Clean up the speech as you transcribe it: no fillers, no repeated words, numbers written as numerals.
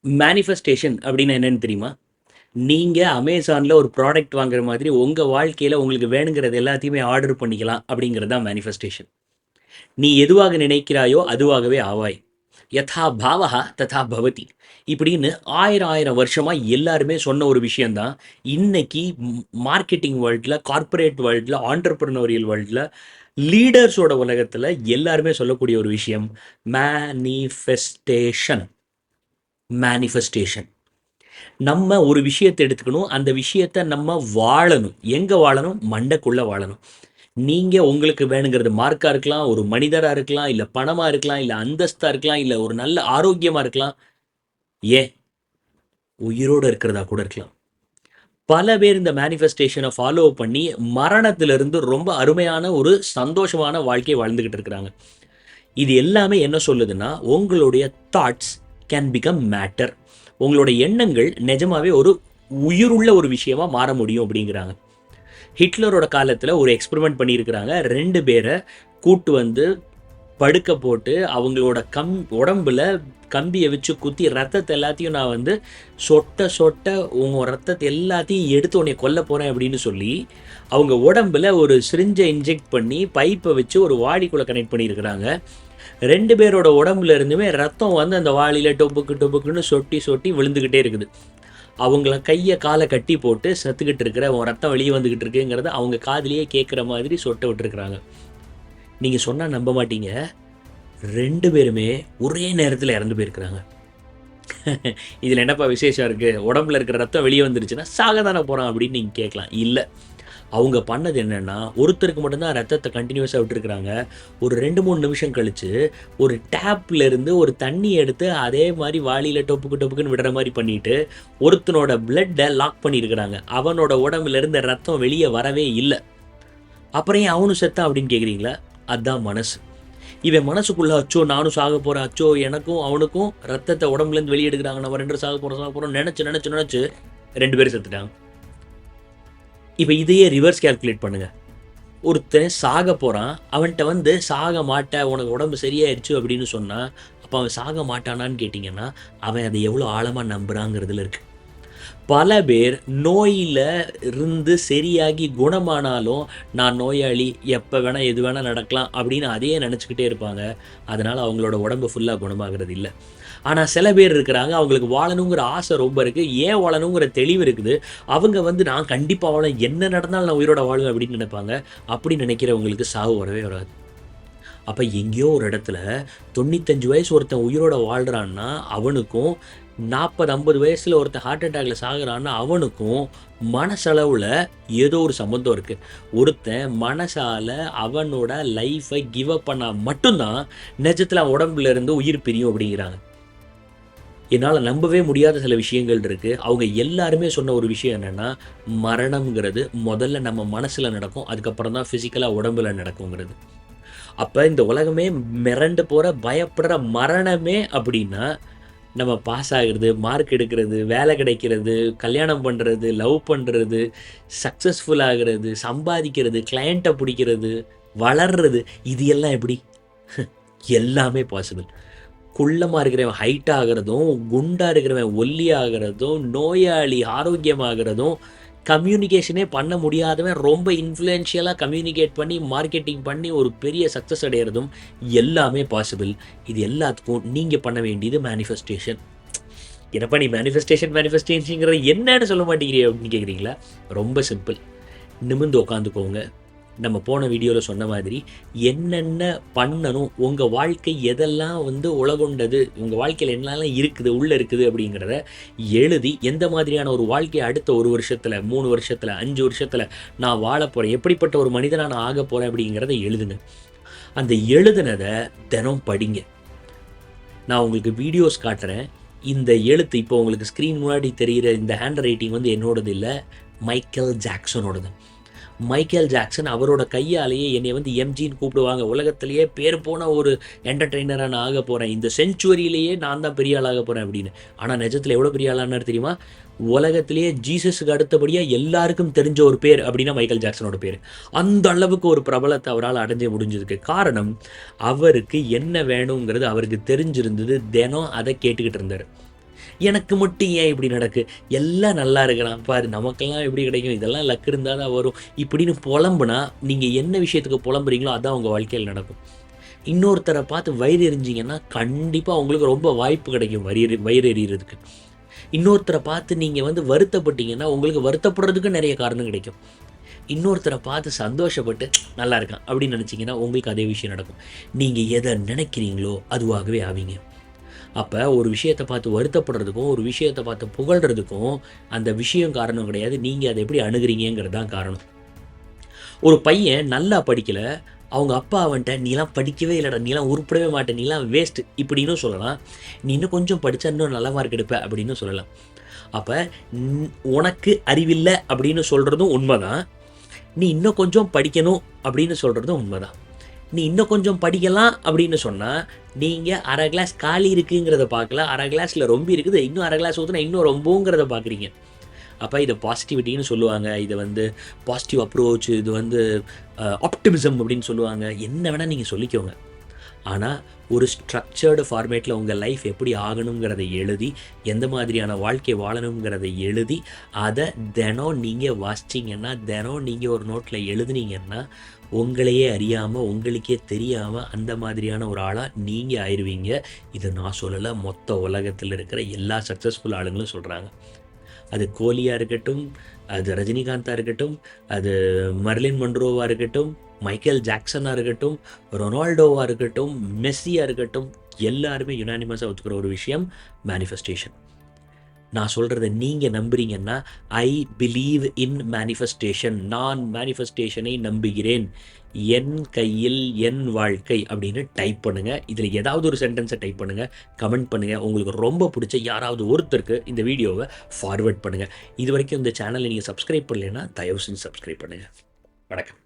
Manifestation அப்படின்னா என்னன்னு தெரியுமா? நீங்க அமேசான்ல ஒரு ப்ராடக்ட் வாங்குற மாதிரி உங்க வாழ்க்கையில உங்களுக்கு வேணுங்கிறது எல்லாத்தையுமே ஆர்டர் பண்ணிக்கலாம் அப்படிங்கிறது தான் மேனிஃபெஸ்டேஷன். நீ எதுவாக நினைக்கிறாயோ அதுவாகவே ஆவாய். யதா பாவஹ ததா பவதி. இப்படின்னு ஆயிரம் ஆயிரம் வருஷமா எல்லாருமே சொன்ன ஒரு விஷயம் தான். இன்னைக்கு மார்க்கெட்டிங் வேர்ல்ட்ல, கார்ப்பரேட் வேர்ல்ட்ல, ஆண்டர்பிரினோரியல் வேர்ல்ட்ல, லீடர்ஸோட உலகத்துல எல்லாருமே சொல்லக்கூடிய ஒரு விஷயம் மேனிஃபெஸ்டேஷன். மேனிஃபெஸ்டேஷன். நம்ம ஒரு விஷயத்தை எடுத்துக்கணும். அந்த விஷயத்தை நம்ம வாழணும். எங்கே வாழணும்? மண்டைக்குள்ளே வாழணும். நீங்கள் உங்களுக்கு வேணுங்கிறது மார்க்காக இருக்கலாம், ஒரு மனிதராக இருக்கலாம், இல்லை பணமாக இருக்கலாம், இல்லை அந்தஸ்தாக இருக்கலாம், இல்லை ஒரு நல்ல ஆரோக்கியமாக இருக்கலாம், ஏன் உயிரோடு இருக்கிறதா கூட இருக்கலாம். பல பேர் இந்த மேனிஃபெஸ்டேஷனை ஃபாலோ பண்ணி மரணத்திலிருந்து ரொம்ப அருமையான ஒரு சந்தோஷமான வாழ்க்கையை வாழ்ந்துக்கிட்டு இருக்கிறாங்க. இது எல்லாமே என்ன சொல்லுதுன்னா, உங்களுடைய தாட்ஸ் கேன் பிகம் மேட்டர். உங்களுடைய எண்ணங்கள் நிஜமாவே ஒரு உயிருள்ள ஒரு விஷயமா மாற முடியும் அப்படிங்கிறாங்க. ஹிட்லரோட காலத்தில் ஒரு எக்ஸ்பெரிமெண்ட் பண்ணியிருக்கிறாங்க. 2 பேரை கூட்டு வந்து படுக்க போட்டு அவங்களோட உடம்புல கம்பியை வச்சு குத்தி ரத்தத்தை எல்லாத்தையும் நான் வந்து சொட்ட சொட்ட உங்கள் ரத்தத்தை எல்லாத்தையும் எடுத்து உன்னை கொல்ல போகிறேன் அப்படின்னு சொல்லி அவங்க உடம்புல ஒரு சிரிஞ்சை இன்ஜெக்ட் பண்ணி பைப்பை வச்சு ஒரு வாடிக்குள்ளே கனெக்ட் பண்ணியிருக்கிறாங்க. 2 பேரோட உடம்புல இருந்துமே ரத்தம் வந்து அந்த வாளியில் டொப்புக்கு டொப்புக்குன்னு சொட்டி சொட்டி விழுந்துக்கிட்டே இருக்குது. அவங்கள கையை காலை கட்டி போட்டு செத்துக்கிட்டு இருக்கிற உன் ரத்தம் வெளியே வந்துக்கிட்டு இருக்குங்கிறத அவங்க காதிலேயே கேட்குற மாதிரி சொட்ட விட்டுருக்குறாங்க. நீங்கள் சொன்னால் நம்ப மாட்டீங்க, 2 பேருமே ஒரே நேரத்தில் இறந்து போயிருக்கிறாங்க. இதில் என்னப்பா விசேஷம் இருக்குது? உடம்புல இருக்கிற ரத்தம் வெளியே வந்துருச்சுன்னா சாக தானே போகிறான் அப்படின்னு நீங்கள் கேட்கலாம். இல்லை, அவங்க பண்ணது என்னென்னா, ஒருத்தருக்கு மட்டும்தான் ரத்தத்தை கண்டினியூஸாக விட்டுருக்குறாங்க. ஒரு 2-3 நிமிஷம் கழித்து ஒரு டேப்லேருந்து ஒரு தண்ணி எடுத்து அதே மாதிரி வாளியில் டொப்புக்கு டொப்புக்குன்னு விடுற மாதிரி பண்ணிவிட்டு ஒருத்தனோட பிளட்டை லாக் பண்ணியிருக்கிறாங்க. அவனோட உடம்புலேருந்து ரத்தம் வெளியே வரவே இல்லை. அப்புறம் ஏன் அவனும் செத்தான் அப்படின்னு கேட்குறீங்களா? அதுதான் மனசு. இவன் மனசுக்குள்ள அச்சோ நானும் சாக போகிறேன், அச்சோ எனக்கும் அவனுக்கும் ரத்தத்தை உடம்புலேருந்து வெளியே எடுக்கிறாங்க, நம்ம 2 சாக போகிறோம் நினச்சி நினச்சி நினச்சி 2 பேரும் செத்துட்டாங்க. இப்போ இதையே ரிவர்ஸ் கேல்குலேட் பண்ணுங்கள். ஒருத்தன் சாக போகிறான், அவன்கிட்ட வந்து சாக மாட்டேன் உனக்கு உடம்பு சரியாயிடுச்சு அப்படின்னு சொன்னால் அப்போ அவன் சாக மாட்டானான்னு கேட்டிங்கன்னா அவன் அதை எவ்வளோ ஆழமாக நம்புகிறாங்கிறதுல இருக்குது. பல பேர் நோயில் இருந்து சரியாகி குணமானாலும் நான் நோயாளி, எப்போ வேணால் எது வேணால் நடக்கலாம் அப்படின்னு அதையே நினச்சிக்கிட்டே இருப்பாங்க. அதனால் அவங்களோட உடம்பு ஃபுல்லாக குணமாகிறது இல்லை. ஆனால் சில பேர் இருக்கிறாங்க, அவங்களுக்கு வாழணுங்கிற ஆசை ரொம்ப இருக்குது, ஏன் வாழணுங்கிற தெளிவு இருக்குது. அவங்க வந்து நான் கண்டிப்பாக வாழ, என்ன நடந்தாலும் நான் உயிரோட வாழுவேன் அப்படின்னு நினைப்பாங்க. அப்படி நினைக்கிறவங்களுக்கு சாவு வரவே வராது. அப்போ எங்கேயோ ஒரு இடத்துல 95 வயசு ஒருத்தன் உயிரோட வாழ்கிறான்னா அவனுக்கும் 40-50 வயசில் ஒருத்தன் ஹார்ட் அட்டாக்ல சாகுறான்னா அவனுக்கும் மனசளவில் ஏதோ ஒரு சம்மந்தம் இருக்குது. ஒருத்தன் மனசால் அவனோட லைஃப்பை கிவ் அப் பண்ணால் மட்டும்தான் நிஜத்தில் உடம்புல இருந்து உயிர் பிரியும் அப்படிங்கிறாங்க. என்னால் நம்பவே முடியாத சில விஷயங்கள் இருக்குது. அவங்க எல்லாருமே சொன்ன ஒரு விஷயம் என்னென்னா, மரணம்ங்கிறது முதல்ல நம்ம மனசில் நடக்கும், அதுக்கப்புறம் தான் ஃபிசிக்கலாக உடம்புல நடக்குங்கிறது. அப்போ இந்த உலகமே மிரண்டு போகிற பயப்படுற மரணமே அப்படின்னா நம்ம பாஸ் ஆகிறது, மார்க் எடுக்கிறது, வேலை கிடைக்கிறது, கல்யாணம் பண்ணுறது, லவ் பண்ணுறது, சக்ஸஸ்ஃபுல் ஆகிறது, சம்பாதிக்கிறது, கிளையண்ட்டை பிடிக்கிறது, வளர்றது, இது எல்லாம் எப்படி? எல்லாமே பாசிபிள். குள்ளமாக இருக்கிறவன் ஹைட் ஆகிறதும், குண்டாக இருக்கிறவன் ஒல்லி ஆகிறதும், நோயாளி ஆரோக்கியமாகிறதும், கம்யூனிகேஷனே பண்ண முடியாதவன் ரொம்ப இன்ஃப்ளூயன்ஷியலாக கம்யூனிகேட் பண்ணி மார்க்கெட்டிங் பண்ணி ஒரு பெரிய சக்ஸஸ் அடைகிறதும் எல்லாமே பாசிபிள். இது எல்லாத்துக்கும் நீங்கள் பண்ண வேண்டியது மேனிஃபெஸ்டேஷன். என்னப்பா நீ மேனிஃபெஸ்டேஷன்ங்கிற என்னன்னு சொல்ல மாட்டேங்கிறீ அப்படின்னு கேட்குறீங்களா? ரொம்ப சிம்பிள். நிமிர்ந்து உட்காந்துக்கோங்க. நம்ம போன வீடியோவில் சொன்ன மாதிரி என்னென்ன பண்ணணும், உங்கள் வாழ்க்கை எதெல்லாம் வந்து உலகொண்டது, உங்கள் வாழ்க்கையில் என்னெல்லாம் இருக்குது உள்ளே இருக்குது அப்படிங்கிறத எழுதி எந்த மாதிரியான ஒரு வாழ்க்கையை அடுத்த 1 வருஷத்தில், 3 வருஷத்தில், 5 வருஷத்தில் நான் வாழ போகிறேன், எப்படிப்பட்ட ஒரு மனிதனாக நான் ஆக போகிறேன் அப்படிங்கிறத எழுதுங்க. அந்த எழுதுனதை தினம் படிங்க. நான் உங்களுக்கு வீடியோஸ் காட்டுறேன். இந்த எழுத்து இப்போ உங்களுக்கு ஸ்க்ரீன் முன்னாடி தெரிகிற இந்த ஹேண்ட் ரைட்டிங் வந்து என்னோடது இல்லை, மைக்கேல் ஜாக்சனோடது. மைக்கேல் ஜாக்சன் அவரோட கையாலேயே என்னை வந்து எம்ஜின்னு கூப்பிடுவாங்க, உலகத்திலேயே பேர் போன ஒரு என்டர்டெய்னராக நான் ஆக போகிறேன், இந்த செஞ்சுவரியிலேயே நான் தான் பெரிய ஆளாக போகிறேன் அப்படின்னு. ஆனால் நிஜத்தில் எவ்வளோ பெரிய ஆளானார் தெரியுமா? உலகத்திலேயே ஜீசஸுக்கு அடுத்தபடியாக எல்லாருக்கும் தெரிஞ்ச ஒரு பேர் அப்படின்னா மைக்கேல் ஜாக்சனோட பேர். அந்த அளவுக்கு ஒரு பிரபலத்தை அவரால் அடைஞ்ச முடிஞ்சதுக்கு காரணம் அவருக்கு என்ன வேணுங்கிறது அவருக்கு தெரிஞ்சிருந்தது, தினம் அதை கேட்டுக்கிட்டு இருந்தார். எனக்கு மட்டும் ஏன் இப்படி நடக்கு, எல்லாம் நல்லா இருக்கிறான் பாரு, நமக்கெல்லாம் எப்படி கிடைக்கும், இதெல்லாம் லக் இருந்தால் தான் வரும் இப்படின்னு புலம்புனா நீங்கள் என்ன விஷயத்துக்கு புலம்புறீங்களோ அதான் உங்கள் வாழ்க்கையில் நடக்கும். இன்னொருத்தரை பார்த்து வயிறு எரிஞ்சிங்கன்னா கண்டிப்பாக உங்களுக்கு ரொம்ப வாய்ப்பு கிடைக்கும் வயிறு எறிகிறதுக்கு. இன்னொருத்தரை பார்த்து நீங்கள் வருத்தப்பட்டீங்கன்னா உங்களுக்கு வருத்தப்படுறதுக்கு நிறைய காரணம் கிடைக்கும். இன்னொருத்தரை பார்த்து சந்தோஷப்பட்டு நல்லா இருக்கான் அப்படின்னு நினச்சிங்கன்னா உங்களுக்கு அதே விஷயம் நடக்கும். நீங்கள் எதை நினைக்கிறீங்களோ அதுவாகவே ஆவீங்க. அப்போ ஒரு விஷயத்தை பார்த்து வருத்தப்படுறதுக்கும் ஒரு விஷயத்தை பார்த்து புகழ்கிறதுக்கும் அந்த விஷயம் காரணம் கிடையாது, நீங்கள் அதை எப்படி அணுகிறீங்கிறது தான் காரணம். ஒரு பையன் நல்லா படிக்கலை, அவங்க அப்பா அவன்கிட்ட நீலாம் படிக்கவே இல்லைடா, நீலாம் உருப்படவே மாட்டேன், நீலாம் வேஸ்ட் இப்படின்னு சொல்லலாம். நீ இன்னும் கொஞ்சம் படித்தா இன்னும் நல்ல மார்க் எடுப்ப அப்படின்னு சொல்லலாம். அப்போ உனக்கு அறிவில்லை அப்படின்னு சொல்கிறதும் உண்மைதான், நீ இன்னும் கொஞ்சம் படிக்கணும் அப்படின்னு சொல்கிறதும் உண்மைதான். நீ இன்னும் கொஞ்சம் படிக்கலாம் அப்படின்னு சொன்னால் நீங்கள் அரை கிளாஸ் காலி இருக்குங்கிறத பார்க்கல, அரை கிளாஸில் ரொம்ப இருக்குது, இன்னும் அரை கிளாஸ் ஊற்றுனா இன்னும் ரொம்பங்கிறத பார்க்குறீங்க. அப்போ இதை பாசிட்டிவிட்டின்னு சொல்லுவாங்க, இதை பாசிட்டிவ் அப்ரோச், இது ஆப்டிமிசம் அப்படின்னு சொல்லுவாங்க. என்ன வேணால் நீங்கள் சொல்லிக்கோங்க. ஆனால் ஒரு ஸ்ட்ரக்சர்டு ஃபார்மேட்டில் உங்கள் லைஃப் எப்படி ஆகணுங்கிறதை எழுதி, எந்த மாதிரியான வாழ்க்கை வாழணுங்கிறதை எழுதி, அதை தினம் நீங்கள் வாசிச்சிங்கன்னா, தினம் நீங்கள் ஒரு நோட்டில் எழுதுனீங்கன்னா, உங்களையே அறியாமல் உங்களுக்கே தெரியாமல் அந்த மாதிரியான ஒரு ஆளாக நீங்கள் ஆயிடுவீங்க. இதை நான் சொல்லலை, மொத்த உலகத்தில் இருக்கிற எல்லா சக்ஸஸ்ஃபுல் ஆளுங்களும் சொல்கிறாங்க. அது கோலியாக இருக்கட்டும், அது ரஜினிகாந்தாக இருக்கட்டும், அது மர்லின் மன்ரோவாக இருக்கட்டும், மைக்கேல் ஜாக்சனாக இருக்கட்டும், ரொனால்டோவாக இருக்கட்டும், மெஸ்ஸியாக இருக்கட்டும், எல்லாருமே யுனானிமஸாக ஒத்துக்கிற ஒரு விஷயம் மேனிஃபெஸ்டேஷன். நான் சொல்கிறத நீங்கள் நம்புறீங்கன்னா, ஐ பிலீவ் இன் மேனிஃபெஸ்டேஷன், நான் மேனிஃபெஸ்டேஷனை நம்புகிறேன், என் கையில் என் வாழ்க்கை அப்படின்னு டைப் பண்ணுங்கள். இதில் ஏதாவது ஒரு சென்டென்ஸை டைப் பண்ணுங்கள், கமெண்ட் பண்ணுங்கள். உங்களுக்கு ரொம்ப பிடிச்ச யாராவது ஒருத்தருக்கு இந்த வீடியோவை ஃபார்வர்ட் பண்ணுங்கள். இது வரைக்கும் இந்த சேனலை நீங்கள் சப்ஸ்கிரைப் பண்ணலைன்னா தயவு செஞ்சு சப்ஸ்கிரைப் பண்ணுங்கள். வணக்கம்.